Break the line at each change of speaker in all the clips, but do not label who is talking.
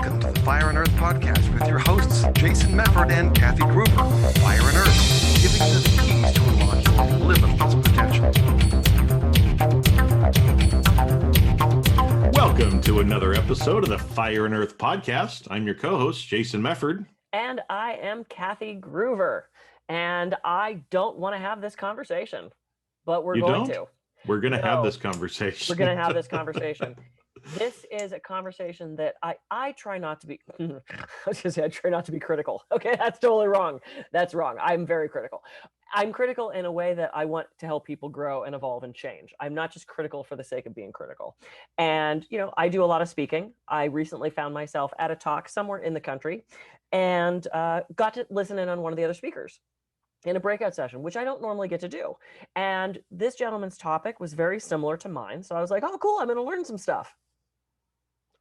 Welcome to the Fire and Earth podcast with your hosts, Jason Mefford and Kathy Gruver. Fire and Earth, giving you the keys to unlock your limitless potential.
Welcome to another episode of the Fire and Earth podcast. I'm your co-host, Jason Mefford.
And I am Kathy Gruver. And I don't want to have this conversation, but we're going to.
We're going to have this conversation.
We're going to have this conversation. This is a conversation that I try not to be, I was going to say, I try not to be critical. Okay, that's totally wrong. That's wrong. I'm very critical. I'm critical in a way that I want to help people grow and evolve and change. I'm not just critical for the sake of being critical. And, you know, I do a lot of speaking. I recently found myself at a talk somewhere in the country and got to listen in on one of the other speakers in a breakout session, which I don't normally get to do. And this gentleman's topic was very similar to mine. So I was like, oh, cool, I'm going to learn some stuff.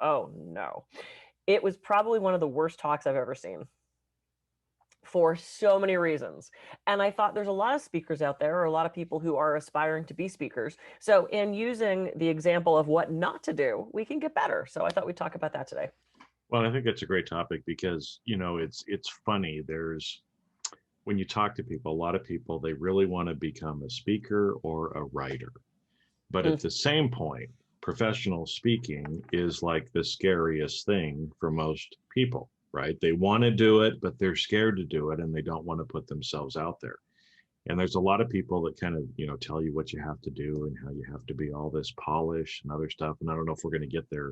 Oh, no. It was probably one of the worst talks I've ever seen for so many reasons. And I thought there's a lot of speakers out there, or a lot of people who are aspiring to be speakers. So in using the example of what not to do, we can get better. So I thought we'd talk about that today.
Well, I think that's a great topic because, you know, it's funny. When you talk to people, a lot of people, they really want to become a speaker or a writer. But at the same point, professional speaking is like the scariest thing for most people, right? They want to do it, but they're scared to do it and they don't want to put themselves out there. And there's a lot of people that kind of, you know, tell you what you have to do and how you have to be all this polished and other stuff. And I don't know if we're going to get there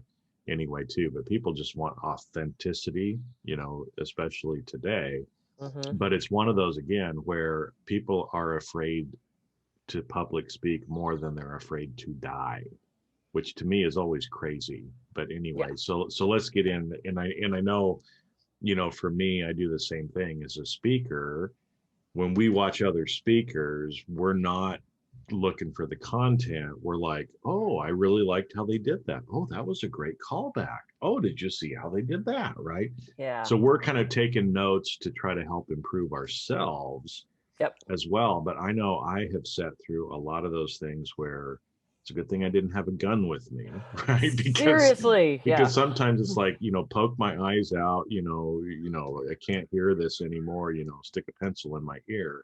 anyway, too, but people just want authenticity, you know, especially today. But it's one of those, again, where people are afraid to public speak more than they're afraid to die, which to me is always crazy. But anyway, so let's get in. And I know, you know, for me, I do the same thing as a speaker. When we watch other speakers, we're not looking for the content. We're like, oh, I really liked how they did that. Oh, that was a great callback. Oh, did you see how they did that? Right.
Yeah.
So we're kind of taking notes to try to help improve ourselves as well. But I know I have sat through a lot of those things where it's a good thing I didn't have a gun with me, right? Because sometimes it's like, you know, poke my eyes out, you know, I can't hear this anymore, you know, stick a pencil in my ear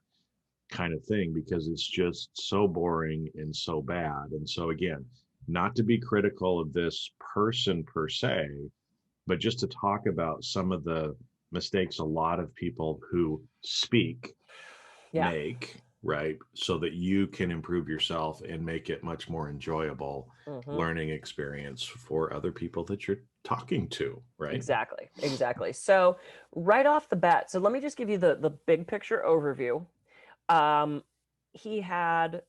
kind of thing, because it's just so boring and so bad. And so again, not to be critical of this person per se, but just to talk about some of the mistakes a lot of people who speak make, right? So that you can improve yourself and make it much more enjoyable learning experience for other people that you're talking to, right?
Exactly. So right off the bat, so let me just give you the big picture overview. He had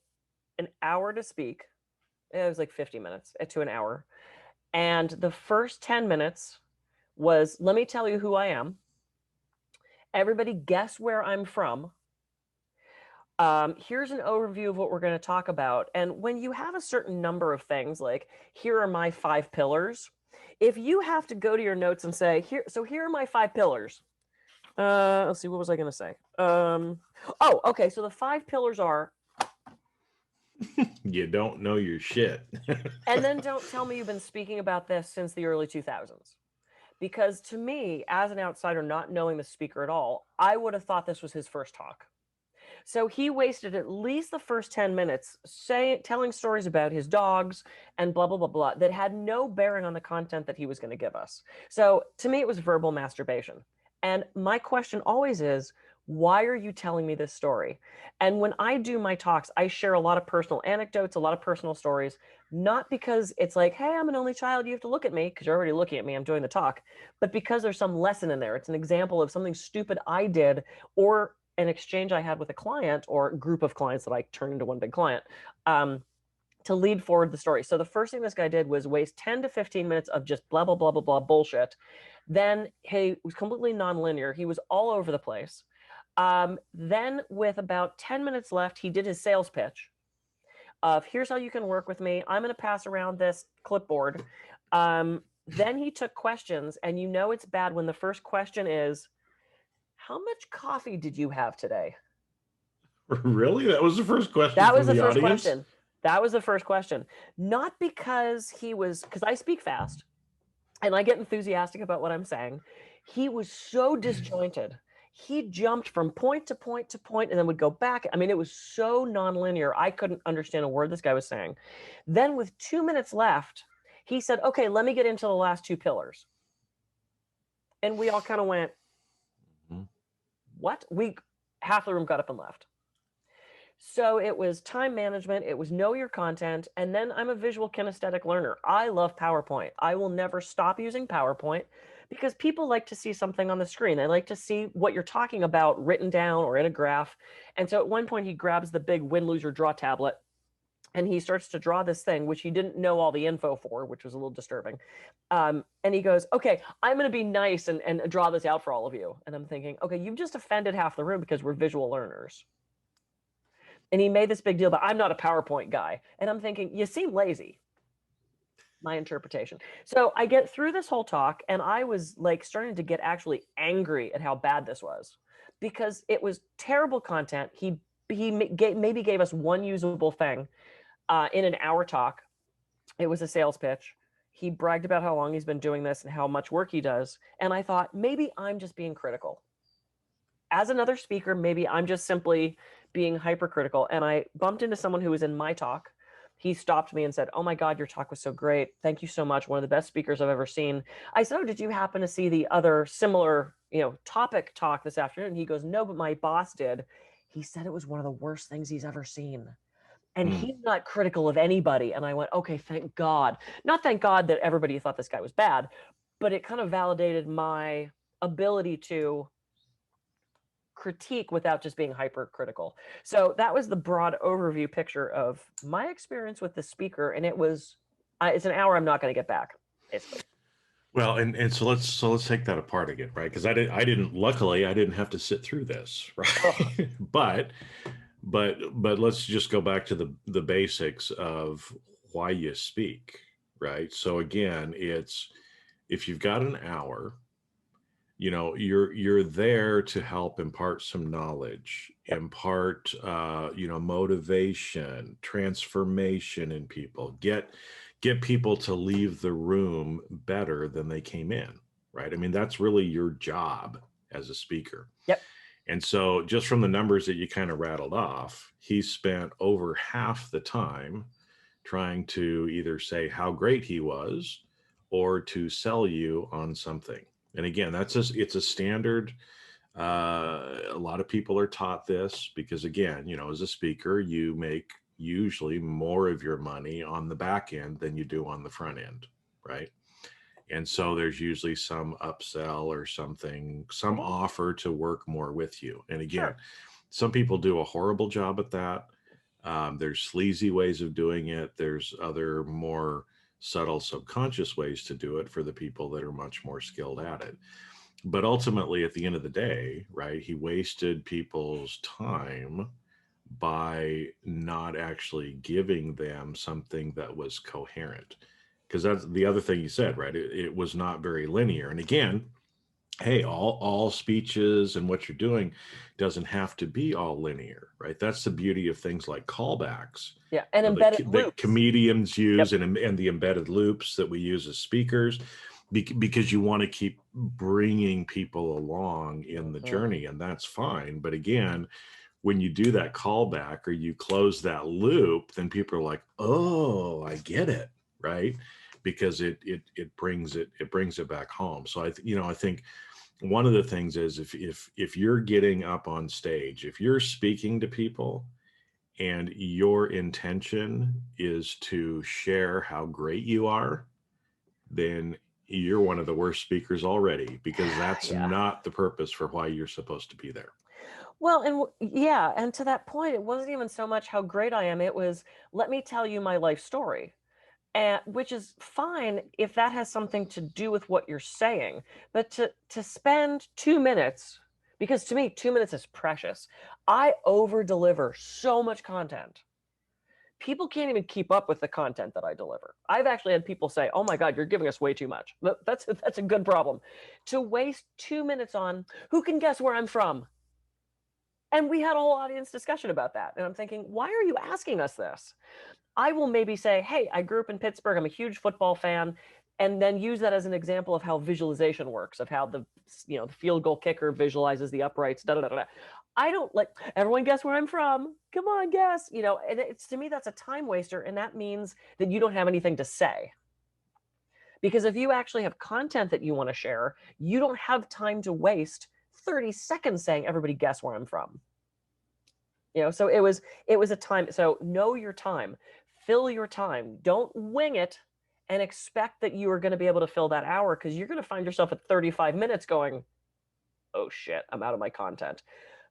an hour to speak. It was like 50 minutes to an hour. And the first 10 minutes was, let me tell you who I am. Everybody guess where I'm from. Here's an overview of what we're going to talk about. And when you have a certain number of things, like here are my 5 pillars, if you have to go to your notes and say, here are my 5 pillars. Let's see, what was I going to say? Okay. So the 5 pillars are,
you don't know your shit.
and then don't tell me you've been speaking about this since the early 2000s. Because to me, as an outsider, not knowing the speaker at all, I would have thought this was his first talk. So he wasted at least the first 10 minutes telling stories about his dogs and blah, blah, blah, blah, that had no bearing on the content that he was going to give us. So to me, it was verbal masturbation. And my question always is, why are you telling me this story? And when I do my talks, I share a lot of personal anecdotes, a lot of personal stories, not because it's like, hey, I'm an only child, you have to look at me, because you're already looking at me, I'm doing the talk, but because there's some lesson in there. It's an example of something stupid I did, or an exchange I had with a client or group of clients that I turned into one big client, to lead forward the story. So the first thing this guy did was waste 10 to 15 minutes of just blah, blah, blah, blah, blah bullshit. Then he was completely nonlinear. He was all over the place. Then with about 10 minutes left, he did his sales pitch of, here's how you can work with me. I'm going to pass around this clipboard. Then he took questions, and you know it's bad when the first question is, how much coffee did you have today?
Really? That was the first question?
That was the first question. That was the first question. Not because because I speak fast. and I get enthusiastic about what I'm saying. He was so disjointed. He jumped from point to point to point and then would go back. I mean, it was so nonlinear. I couldn't understand a word this guy was saying. Then, with 2 minutes left, he said, okay, let me get into the last two pillars. And we all kind of went, what? Half the room got up and left. So it was time management, it was know your content, and then I'm a visual kinesthetic learner. I love PowerPoint. I will never stop using PowerPoint because people like to see something on the screen. They like to see what you're talking about written down or in a graph. And so at one point he grabs the big win, lose, or draw tablet and he starts to draw this thing, which he didn't know all the info for, which was a little disturbing. And he goes, okay, I'm going to be nice and draw this out for all of you. And I'm thinking, okay, you've just offended half the room because we're visual learners. And he made this big deal about, I'm not a PowerPoint guy. And I'm thinking, you seem lazy. My interpretation. So I get through this whole talk and I was like starting to get actually angry at how bad this was because it was terrible content. He maybe gave us one usable thing in an hour talk. It was a sales pitch. He bragged about how long he's been doing this and how much work he does. And I thought, maybe I'm just being critical. As another speaker, maybe I'm just simply being hypercritical. And I bumped into someone who was in my talk. He stopped me and said, oh my God, your talk was so great. Thank you so much. One of the best speakers I've ever seen. I said, oh, did you happen to see the other similar, topic talk this afternoon? And he goes, no, but my boss did. He said it was one of the worst things he's ever seen. And he's not critical of anybody. And I went, okay, thank God. Not thank God that everybody thought this guy was bad, but it kind of validated my ability to critique without just being hypercritical. So that was the broad overview picture of my experience with the speaker, and it's an hour I'm not going to get back, basically.
Well, and so let's take that apart again, right? Because luckily I didn't have to sit through this, right? but let's just go back to the basics of why you speak, right? So again, it's if you've got an hour, you're there to help impart some knowledge, impart motivation, transformation in people, get people to leave the room better than they came in, right? I mean, that's really your job as a speaker.
Yep.
And so just from the numbers that you kind of rattled off, he spent over half the time trying to either say how great he was or to sell you on something. And again, it's a standard. A lot of people are taught this because, again, as a speaker, you make usually more of your money on the back end than you do on the front end, right? And so there's usually some upsell or something, some offer to work more with you. And again, some people do a horrible job at that. There's sleazy ways of doing it. There's other more subtle subconscious ways to do it for the people that are much more skilled at it. But ultimately, at the end of the day, right, he wasted people's time by not actually giving them something that was coherent. Because that's the other thing you said, right? It was not very linear. And again, hey, all speeches and what you're doing doesn't have to be all linear, right? That's the beauty of things like callbacks.
Yeah, and embedded loops.
That comedians use, and the embedded loops that we use as speakers, because you want to keep bringing people along in the journey, and that's fine. But again, when you do that callback or you close that loop, then people are like, oh, I get it, right? Because it brings it back home. So I think one of the things is if you're getting up on stage, if you're speaking to people and your intention is to share how great you are, then you're one of the worst speakers already, because that's not the purpose for why you're supposed to be there.
Well, and to that point, it wasn't even so much how great I am. It was, let me tell you my life story. Which is fine if that has something to do with what you're saying, but to spend 2 minutes, because to me 2 minutes is precious. I over deliver so much content. People can't even keep up with the content that I deliver. I've actually had people say, oh my God, you're giving us way too much. That's a good problem. To waste 2 minutes on who can guess where I'm from. And we had a whole audience discussion about that. And I'm thinking, why are you asking us this? I will maybe say, hey, I grew up in Pittsburgh. I'm a huge football fan. and then use that as an example of how visualization works, of how the field goal kicker visualizes the uprights. Da, da, da, da. I don't like everyone guess where I'm from. Come on, guess. And it's, to me, that's a time waster, and that means that you don't have anything to say. Because if you actually have content that you want to share, you don't have time to waste 30 seconds saying, everybody guess where I'm from. So it was a time. So know your time, fill your time. Don't wing it and expect that you are going to be able to fill that hour, because you're going to find yourself at 35 minutes going, oh shit, I'm out of my content.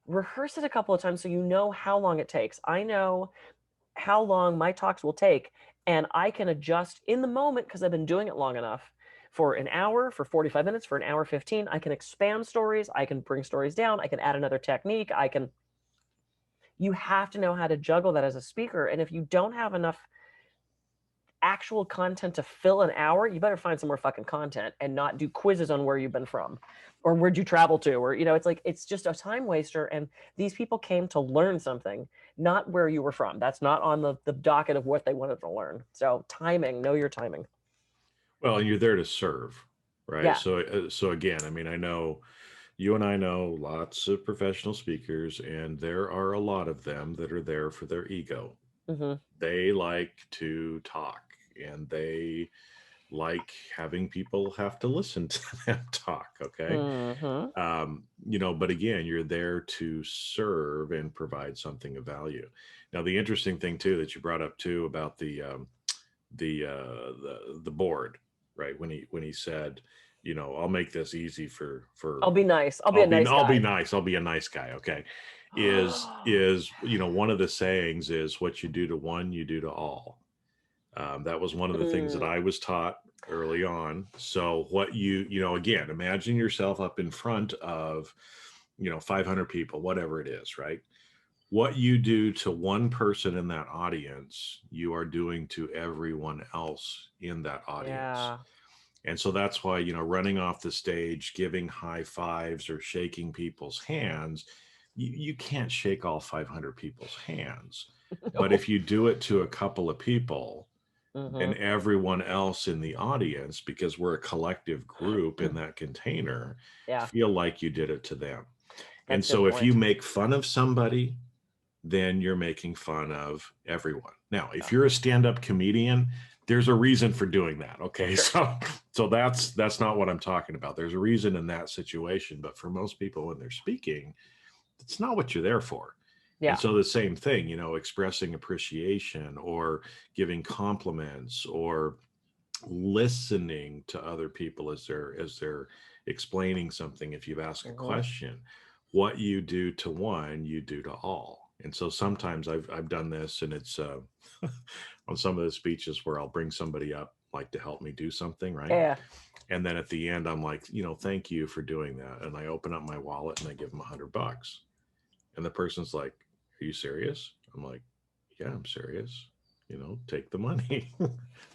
Rehearse it a couple of times so you know how long it takes. I know how long my talks will take, and I can adjust in the moment because I've been doing it long enough. For an hour, for 45 minutes, for an hour 15, I can expand stories, I can bring stories down, I can add another technique, you have to know how to juggle that as a speaker. And if you don't have enough actual content to fill an hour, you better find some more fucking content and not do quizzes on where you've been from or where'd you travel to, or it's just a time waster. And these people came to learn something, not where you were from. That's not on the docket of what they wanted to learn. So timing, know your timing.
Well, and you're there to serve, right?
Yeah.
So again, I mean, I know you and I know lots of professional speakers, and there are a lot of them that are there for their ego.
Mm-hmm.
They like to talk, and they like having people have to listen to them talk. Okay.
Mm-hmm.
But again, you're there to serve and provide something of value. Now, the interesting thing too that you brought up too about the board, right? When he said, I'll make this easy for
I'll be nice. I'll be a nice guy.
I'll be nice. I'll be a nice guy. Okay. Is one of the sayings is, what you do to one, you do to all. That was one of the things that I was taught early on. So what again, imagine yourself up in front of, 500 people, whatever it is, right? What you do to one person in that audience, you are doing to everyone else in that audience.
Yeah.
And so that's why, running off the stage, giving high fives or shaking people's hands, you can't shake all 500 people's hands.
No.
But if you do it to a couple of people,
Mm-hmm.
and everyone else in the audience, because we're a collective group in that container, feel like you did it to them. And so if you make fun of somebody, then you're making fun of everyone. Now, if you're a stand-up comedian, there's a reason for doing that. Okay. Sure. So that's not what I'm talking about. There's a reason in that situation, but for most people when they're speaking, it's not what you're there for. Yeah. And so the same thing, expressing appreciation or giving compliments or listening to other people as they're explaining something. If you've asked a question, what you do to one, you do to all. And so sometimes I've done this, and it's on some of the speeches where I'll bring somebody up like to help me do something, right? Yeah. And then at the end, I'm like, thank you for doing that. And I open up my wallet and I give them $100. And the person's like, are you serious? I'm like, yeah, I'm serious. Take the money.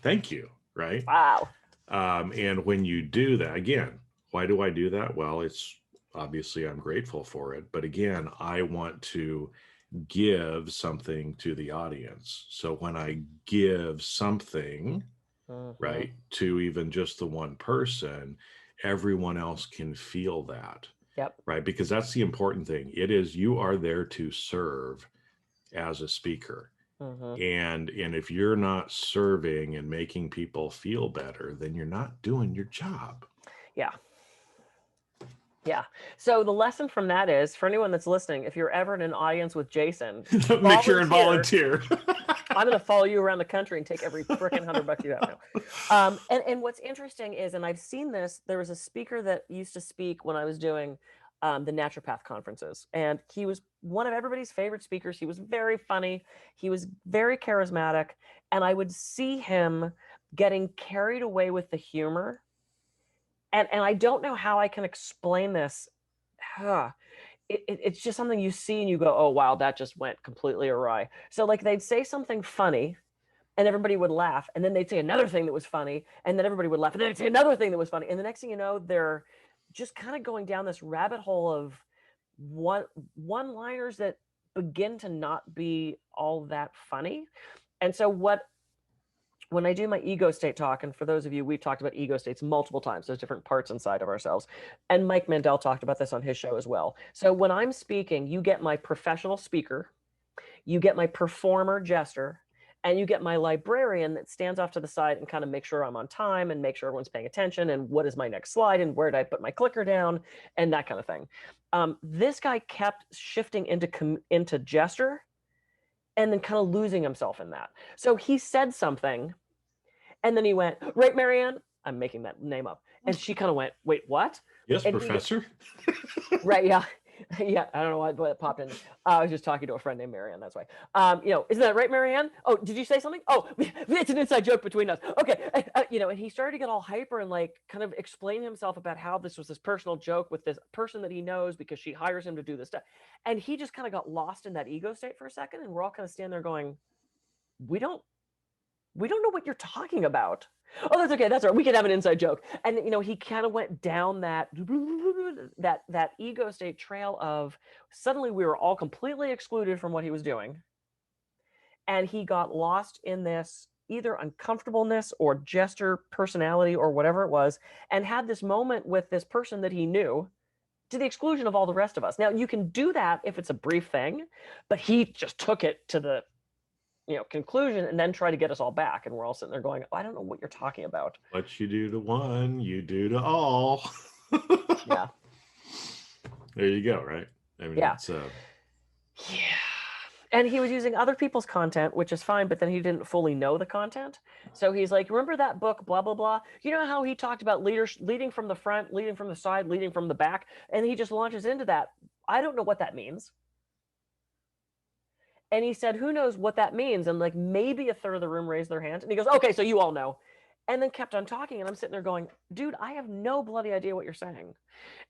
Thank you. Right.
Wow.
And when you do that, again, why do I do that? Well, it's obviously I'm grateful for it. But again, I want to give something to the audience. So when I give something, right, to even just the one person, everyone else can feel that. Yep. Right. Because that's the important thing. It is, you are there to serve as a speaker. And if you're not serving and making people feel better, then you're not doing your job. Yeah. Yeah. So the lesson from that is, for anyone that's listening, if you're ever in an audience with Jason, make sure and volunteer.
I'm going to follow you around the country and take every freaking $100 you have now. And what's interesting is, and I've seen this, there was a speaker that used to speak when I was doing the naturopath conferences, and he was one of everybody's favorite speakers. He was very funny. He was very charismatic. And I would see him getting carried away with the humor. And I don't know how I can explain this. It's just something you see and you go, oh, wow, that just went completely awry. So like they'd say something funny and everybody would laugh. And then they'd say another thing that was funny. And then everybody would laugh. And then they'd say another thing that was funny. And the next thing you know, they're just kind of going down this rabbit hole of one-liners that begin to not be all that funny. And so what when I do my ego state talk, and for those of you, we've talked about ego states multiple times. There's different parts inside of ourselves. And Mike Mandel talked about this on his show as well. So when I'm speaking, you get my professional speaker, you get my performer jester, and you get my librarian that stands off to the side and kind of make sure I'm on time and make sure everyone's paying attention and what is my next slide and where did I put my clicker down and that kind of thing. This guy kept shifting into jester and then kind of losing himself in that. So he said something and then he went, right, Marianne? I'm making that name up. And she kind of went, wait, what?
Yes,
And
Professor.
right, yeah. Yeah, I don't know why it popped in. I was just talking to a friend named Marianne. That's why. Isn't that right, Marianne? Oh, did you say something? Oh, it's an inside joke between us. Okay, and he started to get all hyper and like kind of explain himself about how this was this personal joke with this person that he knows because she hires him to do this stuff, and he just kind of got lost in that ego state for a second, and we're all kind of standing there going, we don't know what you're talking about. Oh, that's okay. That's all right. We can have an inside joke. And he kind of went down that ego state trail of suddenly we were all completely excluded from what he was doing. And he got lost in this either uncomfortableness or gesture personality or whatever it was, and had this moment with this person that he knew to the exclusion of all the rest of us. Now, you can do that if it's a brief thing, but he just took it to the conclusion and then try to get us all back. And we're all sitting there going, oh, I don't know what you're talking about.
What you do to one, you do to all.
Yeah.
There you go, right? I mean,
Yeah.
it's
Yeah. And he was using other people's content, which is fine, but then he didn't fully know the content. So he's like, remember that book, blah, blah, blah? You know how he talked about leading from the front, leading from the side, leading from the back? And he just launches into that. I don't know what that means. And he said, who knows what that means? And like maybe a third of the room raised their hand. And he goes, okay, so you all know. And then kept on talking. And I'm sitting there going, dude, I have no bloody idea what you're saying.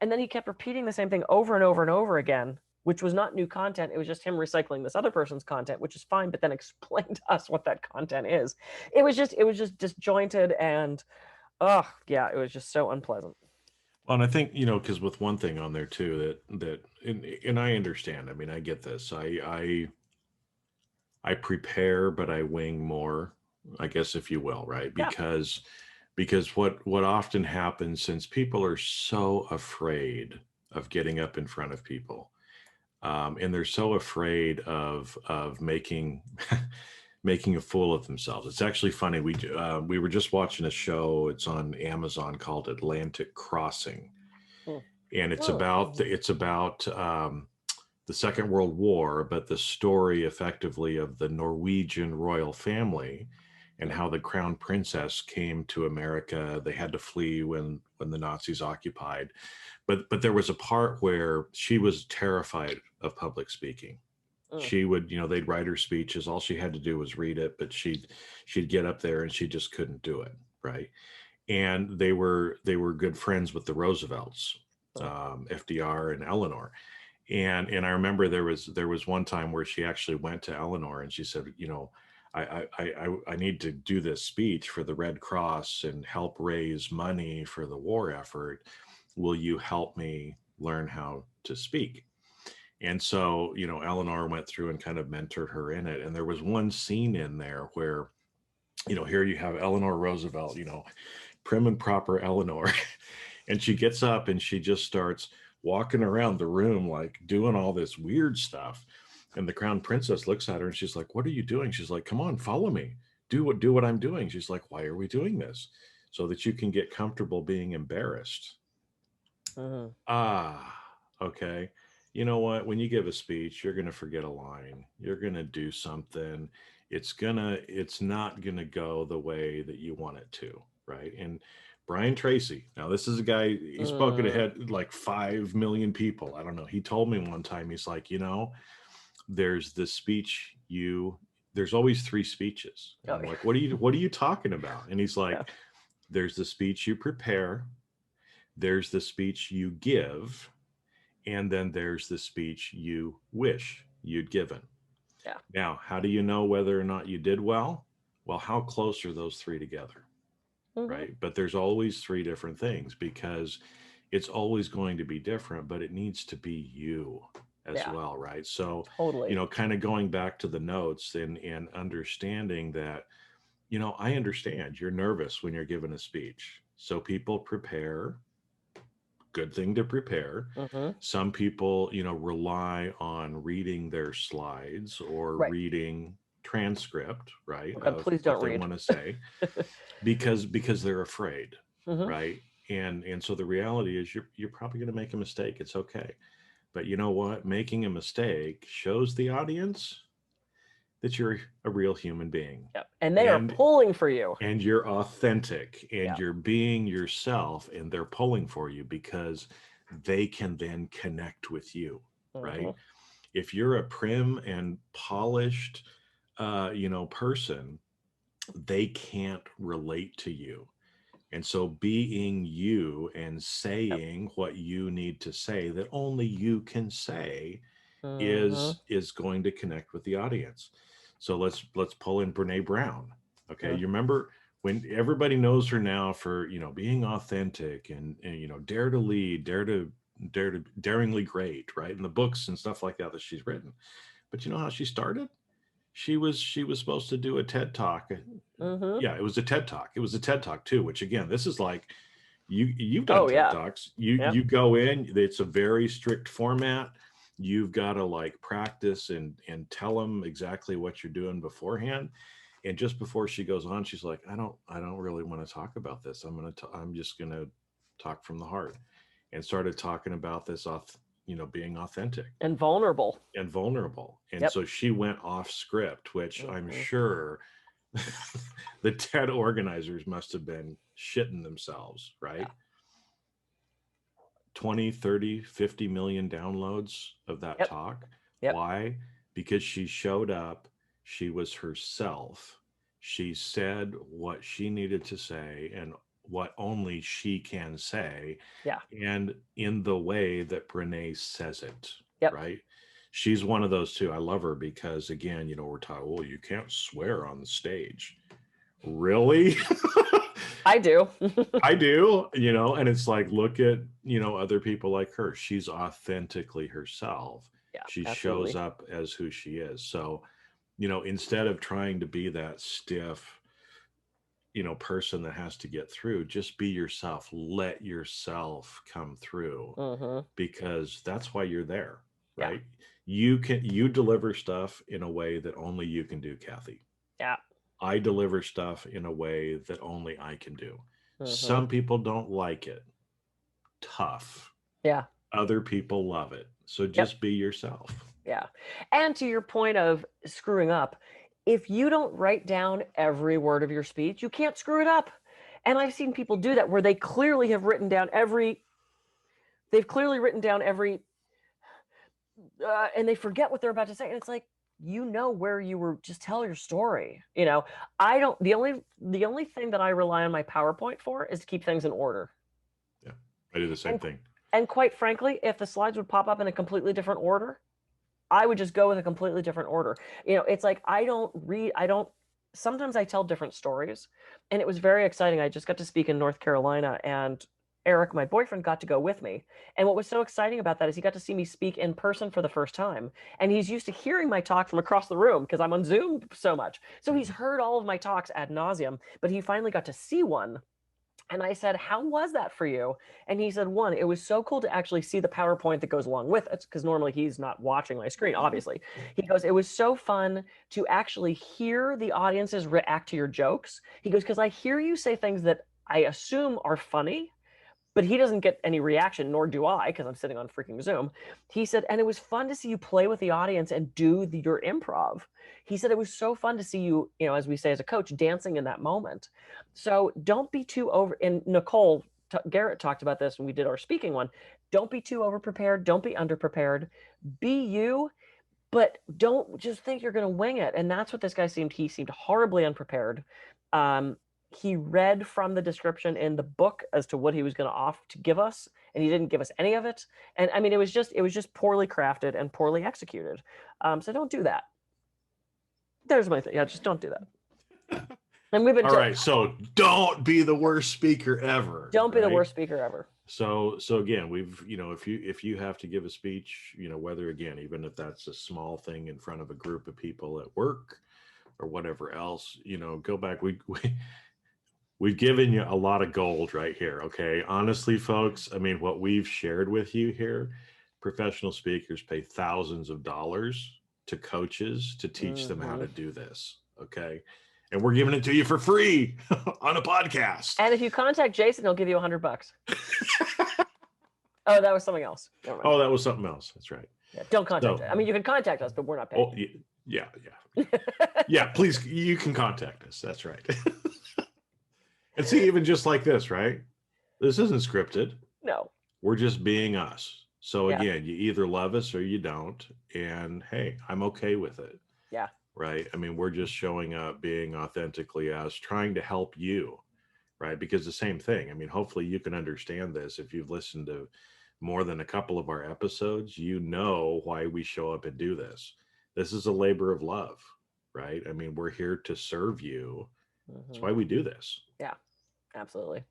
And then he kept repeating the same thing over and over and over again, which was not new content. It was just him recycling this other person's content, which is fine, but then explain to us what that content is. It was just disjointed and, oh, yeah, it was just so unpleasant.
Well, and I think, because with one thing on there too, and I understand, I mean, I get this. I prepare, but I wing more, I guess, if you will, right?
Yeah.
Because what often happens, since people are so afraid of getting up in front of people, and they're so afraid of making making a fool of themselves. It's actually funny. We were just watching a show. It's on Amazon called Atlantic Crossing, and it's about the Second World War, but the story effectively of the Norwegian royal family and how the crown princess came to America. They had to flee when the Nazis occupied. But there was a part where she was terrified of public speaking. She would, they'd write her speeches. All she had to do was read it, but she'd get up there and she just couldn't do it. Right. And they were good friends with the Roosevelts, FDR and Eleanor. And I remember there was one time where she actually went to Eleanor and she said, I need to do this speech for the Red Cross and help raise money for the war effort. Will you help me learn how to speak? And so, Eleanor went through and kind of mentored her in it. And there was one scene in there where, here you have Eleanor Roosevelt, prim and proper Eleanor, and she gets up and she just starts walking around the room, like doing all this weird stuff. And the crown princess looks at her and she's like, what are you doing? She's like, come on, follow me. Do what I'm doing. She's like, why are we doing this? So that you can get comfortable being embarrassed. Okay. You know what? When you give a speech, you're going to forget a line. You're going to do something. It's not going to go the way that you want it to. Right. And Brian Tracy. Now, this is a guy, he's spoken ahead like 5 million people. I don't know. He told me one time, he's like, there's this speech there's always 3 speeches. And I'm like, what are you talking about? And he's like, there's the speech you prepare. There's the speech you give. And then there's the speech you wish you'd given.
Yeah.
Now, how do you know whether or not you did well? Well, how close are those 3 together? Right. But there's always 3 different things because it's always going to be different, but it needs to be you as well. Right. So,
totally.
Kind of going back to the notes and understanding that, I understand you're nervous when you're giving a speech. So people prepare, good thing to prepare.
Mm-hmm.
Some people, rely on reading their slides or
Right.
reading transcript, right,
Oh God,
of
please
what
don't
they
read.
want to say because they're afraid,
Mm-hmm.
right? And so the reality is you're probably going to make a mistake. It's okay. But you know what? Making a mistake shows the audience that you're a real human being.
Yep. And they are
And
pulling for you.
and you're authentic and
Yeah.
you're being yourself and they're pulling for you because they can then connect with you,
Mm-hmm.
right? If you're a prim and polished person, they can't relate to you. And so being you and
Yep.
saying what you need to say that only you can say
Mm-hmm.
is going to connect with the audience. So let's pull in Brene Brown. Okay,
Mm-hmm.
you remember when everybody knows her now for being authentic and dare to lead, dare to daringly great, right? In the books and stuff like that she's written. But you know how she started? She was supposed to do a TED talk.
Mm-hmm.
Yeah, it was a TED talk. It was a TED talk too, which again, this is like you've done
Oh
TED
yeah.
Talks. You
Yep.
you go in, it's a very strict format. You've got to like practice and tell them exactly what you're doing beforehand. And just before she goes on, she's like, I don't really want to talk about this. I'm just gonna talk from the heart, and started talking about this off, being authentic
And vulnerable.
and vulnerable. And
Yep.
so she went off script, which I'm
Mm-hmm.
sure the TED organizers must have been shitting themselves,
Yeah.
right? 20, 30, 50 million downloads of that
Yep.
talk.
Yep.
Why? Because she showed up, she was herself. She said what she needed to say and what only she can say,
Yeah.
and in the way that Brene says it,
Yep.
right? She's one of those too. I love her because again, we're taught, well, you can't swear on the stage. Really?
I do.
I do, and it's like, look at, other people like her. She's authentically herself.
Yeah,
She shows
absolutely.
up as who she is. So, instead of trying to be that stiff, person that has to get through, just be yourself. Let yourself come through
Mm-hmm.
because that's why you're there,
Yeah.
right? You deliver stuff in a way that only you can do, Kathy.
Yeah.
I deliver stuff in a way that only I can do.
Mm-hmm.
Some people don't like it. Tough.
Yeah.
Other people love it. So
Yep.
just be yourself.
Yeah. And to your point of screwing up, if you don't write down every word of your speech, you can't screw it up. And I've seen people do that where they've clearly written down every, and they forget what they're about to say. And it's like, where you were, just tell your story. I don't, the only thing that I rely on my PowerPoint for is to keep things in order.
Yeah. I do the same
And,
thing.
and quite frankly, if the slides would pop up in a completely different order, I would just go with a completely different order. It's like sometimes I tell different stories, and it was very exciting. I just got to speak in North Carolina, and Eric, my boyfriend, got to go with me. And what was so exciting about that is he got to see me speak in person for the first time. And he's used to hearing my talk from across the room because I'm on Zoom so much. So he's heard all of my talks ad nauseum, but he finally got to see one. And I said, how was that for you? And he said, one, it was so cool to actually see the PowerPoint that goes along with it, because normally he's not watching my screen, obviously. He goes, it was so fun to actually hear the audiences react to your jokes. He goes, because I hear you say things that I assume are funny, but he doesn't get any reaction, nor do I, because I'm sitting on freaking Zoom. He said, and it was fun to see you play with the audience and do your improv. He said, it was so fun to see you, as we say as a coach, dancing in that moment. So don't be too over, and Nicole Garrett talked about this when we did our speaking one. Don't be too over prepared. Don't be underprepared. Be you, but don't just think you're going to wing it. And that's what this guy seemed. He seemed horribly unprepared. He read from the description in the book as to what he was going to give us, and he didn't give us any of it. And I mean, it was just poorly crafted and poorly executed. So don't do that. There's my thing. Yeah, just don't do that. And we've been
all right. So don't be the worst speaker ever.
Don't be the worst speaker ever.
So again, we've, if you have to give a speech, whether again, even if that's a small thing in front of a group of people at work, or whatever else, go back. We've given you a lot of gold right here. Okay. Honestly, folks, I mean, what we've shared with you here, professional speakers pay thousands of dollars to coaches to teach them how to do this. Okay. And we're giving it to you for free on a podcast.
And if you contact Jason, he'll give you $100. Oh, that was something else.
Oh, that was something else. That's right.
Yeah, don't contact us. I mean, you can contact us, but we're not paying.
Oh, yeah. Yeah, please, you can contact us. That's right. And see, even just like this, right? This isn't scripted.
No.
We're just being us. So again, you either love us or you don't. And hey, I'm okay with it.
Yeah.
Right. I mean, we're just showing up, being authentically us, trying to help you. Right. Because the same thing. I mean, hopefully you can understand this. If you've listened to more than a couple of our episodes, you know why we show up and do this. This is a labor of love. Right. I mean, we're here to serve you. That's why we do this.
Yeah, absolutely.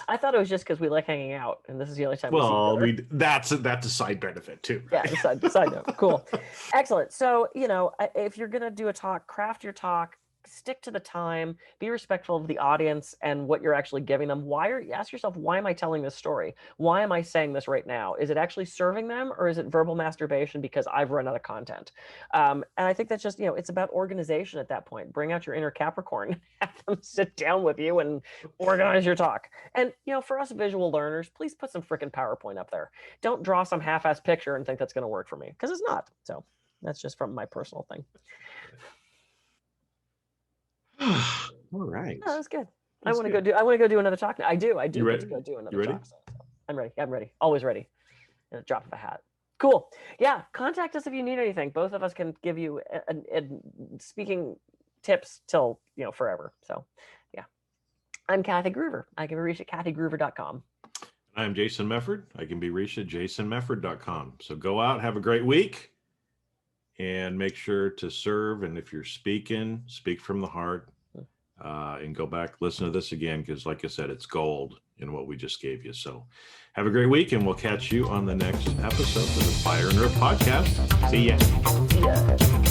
I thought it was just because we like hanging out, and this is the only time.
Well, that's a side benefit too. Right?
Yeah, side note. Cool, excellent. So if you're gonna do a talk, craft your talk. Stick to the time, be respectful of the audience and what you're actually giving them. Ask yourself, why am I telling this story? Why am I saying this right now? Is it actually serving them, or is it verbal masturbation because I've run out of content? And I think that's just, it's about organization at that point. Bring out your inner Capricorn, have them sit down with you and organize your talk. And, for us visual learners, please put some freaking PowerPoint up there. Don't draw some half-assed picture and think that's going to work for me, because it's not. So that's just from my personal thing.
All right.
No, that's good. I want to go do another talk now. I do.
You ready?
Get to go do another
You ready?
talk. So I'm ready. I'm ready. Always ready. In a drop of a hat. Cool. Yeah. Contact us if you need anything. Both of us can give you speaking tips till forever. So yeah. I'm Kathy Gruver. I can be reached at kathygruver.com.
I'm Jason Mefford. I can be reached at jasonmefford.com. So go out, have a great week. And make sure to serve. And if you're speaking, speak from the heart, and go back, listen to this again, because like I said, it's gold in what we just gave you. So have a great week, and we'll catch you on the next episode of the Fire and Earth podcast. See ya.